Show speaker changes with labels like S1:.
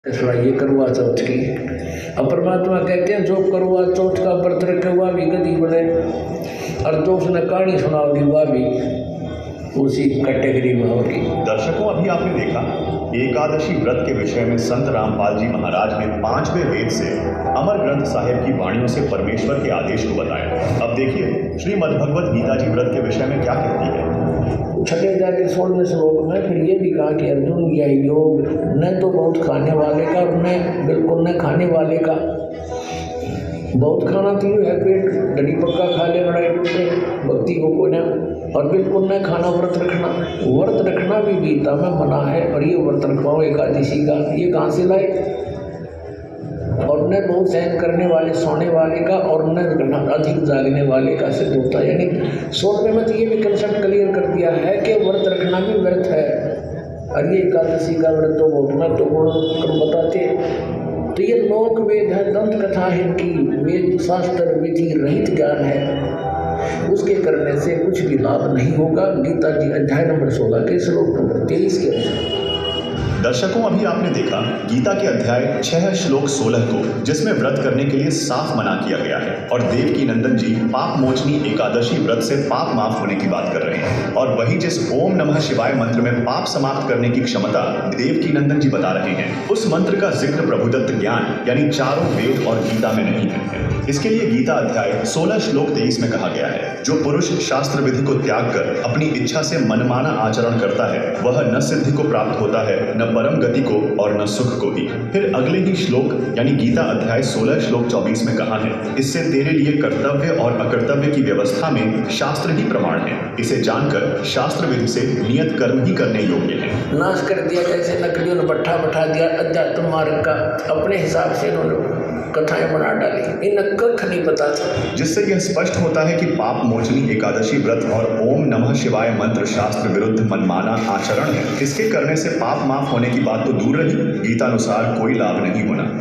S1: थोड़ा ये करवा चौथ की। अब परमात्मा कहते हैं जो करवा चौथ का व्रत रखे हुआ भी गधी बने, और जो उसने कहानी सुनाओगी वह भी उसी कैटेगरी में होगी।
S2: दर्शकों, अभी आपने देखा एकादशी व्रत के विषय में संत रामपाल जी महाराज ने 5वें वेद से अमर ग्रंथ साहिब की वाणियों से परमेश्वर के आदेश को बताया। अब देखिए श्रीमद्भगवत गीता जी व्रत के विषय में क्या कहती है।
S1: छठे अध्याय के 16वें श्लोक में फिर ये भी कहा कि अर्जुन यह योग न तो बहुत खाने वाले का और न बिल्कुल न खाने वाले का। बहुत खाना तो है पेट डरी पक्का खा ले लड़ाई टूटे भक्ति को कोई न, और बिल्कुल न खाना व्रत रखना। व्रत रखना भी गीता में मना है, और ये व्रत रखवाओ एकादशी का, ये कहाँ से लाए। और न बहुत सहन करने वाले सोने वाले का, और न अधिक जागने वाले का सिद्ध होता है। यानी 16वें में तो ये भी कंसेप्ट क्लियर कर दिया है कि व्रत रखना भी व्यर्थ है। और ये एकादशी का व्रत तो बहुत महत्वपूर्ण बताते। तो ये लोक वेद है, दंत कथा है इनकी, वेद शास्त्र विधि रहित ज्ञान है, उसके करने से कुछ भी लाभ नहीं होगा। गीता जी अध्याय नंबर 16 के श्लोक नंबर 23 के अनुसार।
S2: दर्शकों, अभी आपने देखा गीता के अध्याय 6 श्लोक 16 को, जिसमें व्रत करने के लिए साफ मना किया गया है। और देवकी नंदन जी पाप मोचनी एकादशी व्रत से पाप माफ होने की बात कर रहे हैं। और वही जिस ओम नमः शिवाय मंत्र में पाप समाप्त करने की क्षमता देवकी नंदन जी बता रहे हैं, उस मंत्र का जिक्र प्रभुदत्त ज्ञान यानी चारों वेद और गीता में नहीं है। इसके लिए गीता अध्याय 16 श्लोक 23 में कहा गया है, जो पुरुष शास्त्र विधि को त्याग कर अपनी इच्छा से मनमाना आचरण करता है वह न सिद्धि को प्राप्त होता है, न परम गति को, और न सुख को भी। फिर अगले ही श्लोक यानी गीता अध्याय 16 श्लोक 24 में कहा है, इससे तेरे लिए कर्तव्य और अकर्तव्य की व्यवस्था में शास्त्र ही प्रमाण है। इसे जानकर शास्त्र विधि से नियत कर्म ही करने योग्य है।
S1: नाश कर दिया जैसे नकलियों ने भट्ठा बैठा दिया अध्यात्म मार्ग का, अपने हिसाब से इन्होंने कथाएं बना डाली, इन्हें कख नहीं पता था।
S2: जिससे यह स्पष्ट होता है कि पाप मोचनी एकादशी व्रत और ओम नमः शिवाय मंत्र शास्त्र विरुद्ध मनमाना आचरण है। इसके करने से पाप माफ होने की बात तो दूर रही, गीतानुसार कोई लाभ नहीं होना।